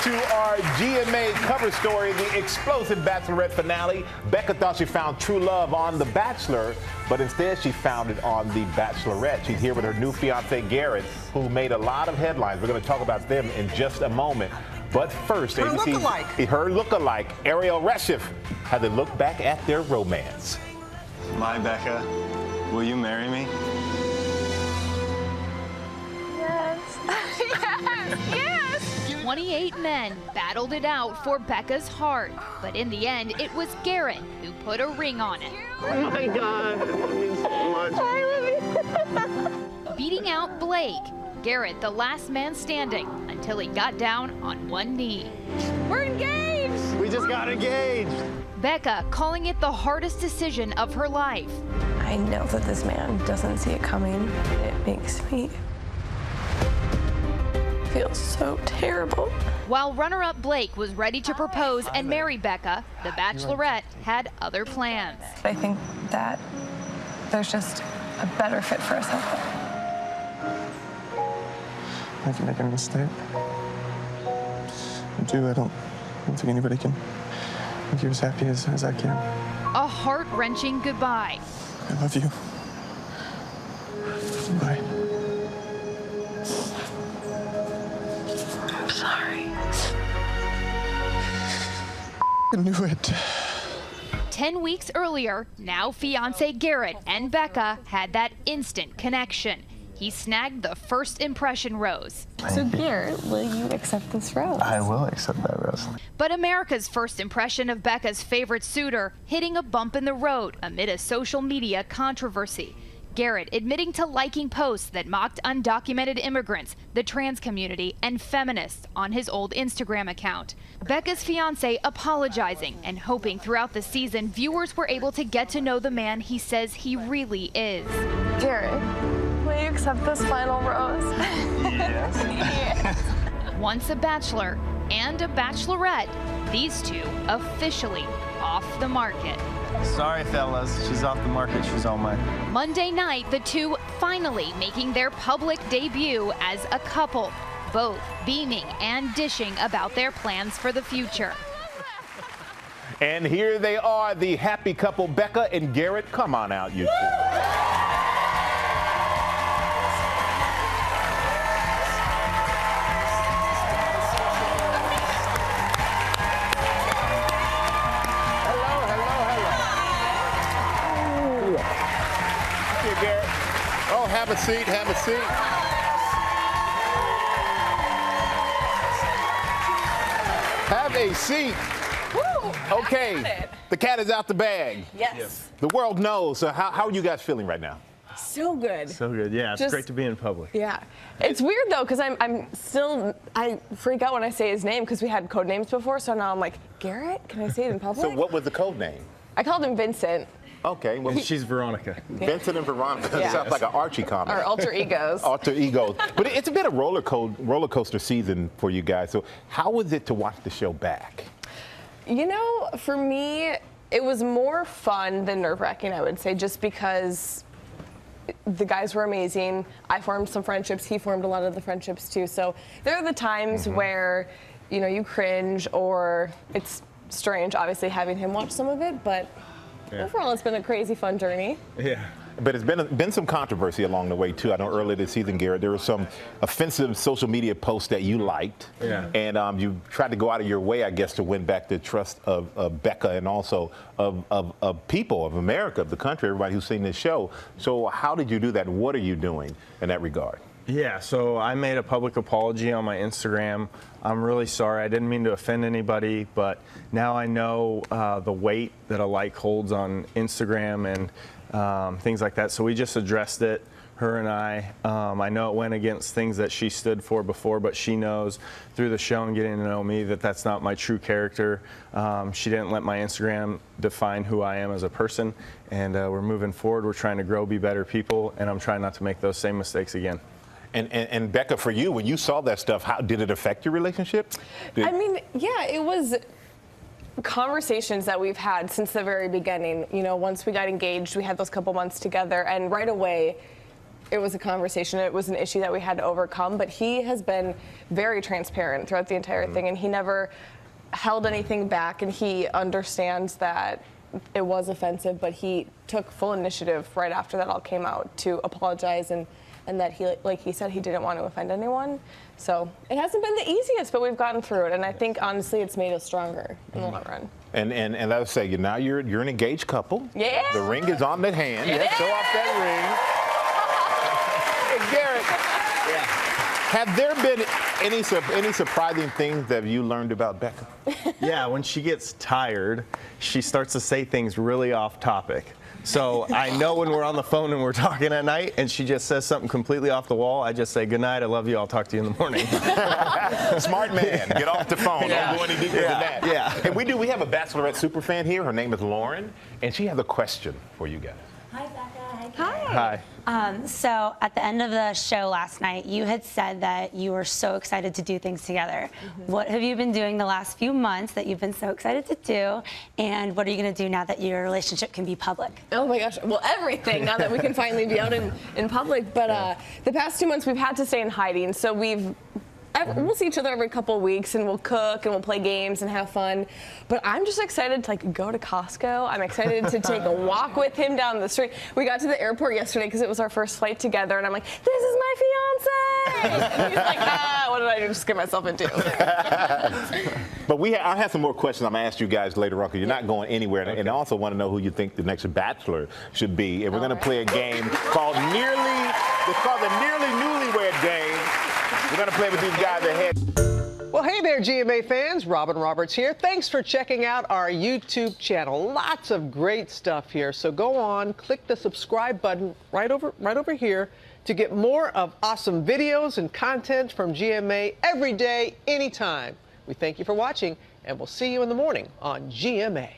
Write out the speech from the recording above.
to our GMA cover story, the explosive Bachelorette finale. Becca thought she found true love on The Bachelor, but instead she found it on The Bachelorette. She's here with her new fiance, Garrett, who made a lot of headlines. We're going to talk about them in just a moment. But first, her lookalike, Ariel Reshef, had to look back at their romance. My Becca, will you marry me? Yes. Yes. 28 men battled it out for Becca's heart, but in the end, it was Garrett who put a ring on it. Oh my God, I love you so much. I love you. Beating out Blake, Garrett the last man standing until he got down on one knee. We're engaged. We just got engaged. Becca calling it the hardest decision of her life. I know that this man doesn't see it coming. It makes me feel so terrible. While runner-up Blake was ready to propose and marry Becca, the Bachelorette had other plans. I think that there's just a better fit for us out there. I can make a mistake. I don't think anybody can make you as happy as I can. A heart-wrenching goodbye. I love you. Bye. I'm sorry. I knew it. 10 weeks earlier, now fiancé Garrett and Becca had that instant connection. He snagged the first impression rose. So Garrett, will you accept this rose? I will accept that rose. But America's first impression of Becca's favorite suitor hitting a bump in the road amid a social media controversy. Garrett admitting to liking posts that mocked undocumented immigrants, the trans community, and feminists on his old Instagram account. Becca's fiancé apologizing and hoping throughout the season viewers were able to get to know the man he says he really is. Garrett, will you accept this final rose? Yes. Yes. Once a bachelor and a bachelorette, these two officially off the market. Sorry, fellas. She's off the market. She's all mine. Monday night, the two finally making their public debut as a couple, both beaming and dishing about their plans for the future. And here they are, the happy couple, Becca and Garrett. Come on out, you two. Oh, have a seat, have a seat. Have a seat. Woo, okay, the cat is out the bag. Yes. The world knows. So how are you guys feeling right now? So good. So good. Yeah, it's great to be in public. Yeah. It's weird though, because I freak out when I say his name because we had code names before, so now I'm like, Garrett? Can I say it in public? So what was the code name? I called him Vincent. Okay. Well, She's Veronica. Vincent and Veronica. Yeah. Sounds like an Archie comic. Our alter egos. Alter egos. But it's a bit of roller coaster season for you guys. So how was it to watch the show back? You know, for me, it was more fun than nerve-wracking, I would say, just because the guys were amazing. I formed some friendships. He formed a lot of the friendships, too. So there are the times where, you know, you cringe or it's strange, obviously, having him watch some of it. But overall, it's been a crazy, fun journey. Yeah. But it's been some controversy along the way, too. I know earlier this season, Garrett, there were some offensive social media posts that you liked. Yeah. And you tried to go out of your way, I guess, to win back the trust of Becca and also of people, of America, of the country, everybody who's seen this show. So how did you do that? What are you doing in that regard? Yeah, so I made a public apology on my Instagram. I'm really sorry. I didn't mean to offend anybody, but now I know the weight that a like holds on Instagram and things like that. So we just addressed it, her and I. I know it went against things that she stood for before, but she knows through the show and getting to know me that that's not my true character. She didn't let my Instagram define who I am as a person, and we're moving forward. We're trying to grow, be better people, and I'm trying not to make those same mistakes again. And Becca, for you, when you saw that stuff, how did it affect your relationship? I mean, yeah, it was conversations that we've had since the very beginning. You know, once we got engaged, we had those couple months together, and right away, it was a conversation. It was an issue that we had to overcome. But he has been very transparent throughout the entire thing, and he never held anything back. And he understands that it was offensive, but he took full initiative right after that all came out to apologize and that he, like he said, he didn't want to offend anyone. So it hasn't been the easiest, but we've gotten through it. And I think, honestly, it's made us stronger in the long run. And let's say now you're an engaged couple. Yeah. The ring is on the hand. Yes, show off that ring. Hey, Garrett. Yeah. Have there been any surprising things that you learned about Becca? Yeah, when she gets tired, she starts to say things really off topic. So I know when we're on the phone and we're talking at night and she just says something completely off the wall, I just say, good night, I love you, I'll talk to you in the morning. Smart man. Get off the phone. Yeah. Don't go any deeper than that. Yeah. And we have a Bachelorette superfan here. Her name is Lauren, and she has a question for you guys. Hi, Becca. Hi. So at the end of the show last night, you had said that you were so excited to do things together. What have you been doing the last few months that you've been so excited to do? And what are you going to do now that your relationship can be public? Oh my gosh, well, everything now that we can finally be out in public. But the past 2 months we've had to stay in hiding, so we'll see each other every couple of weeks, and we'll cook and we'll play games and have fun. But I'm just excited to go to Costco. I'm excited to take a walk with him down the street. We got to the airport yesterday because it was our first flight together, and I'm like, this is my fiance. And he's like, what did I just get myself into? But I have some more questions I'm going to ask you guys later on, because you're not going anywhere. And I also want to know who you think the next Bachelor should be. And we're going to play a game called the Nearly Newlywed Game. We're going to play with these guys ahead. Well, hey there, GMA fans. Robin Roberts here. Thanks for checking out our YouTube channel. Lots of great stuff here. So go on, click the subscribe button right over here to get more of awesome videos and content from GMA every day, anytime. We thank you for watching, and we'll see you in the morning on GMA.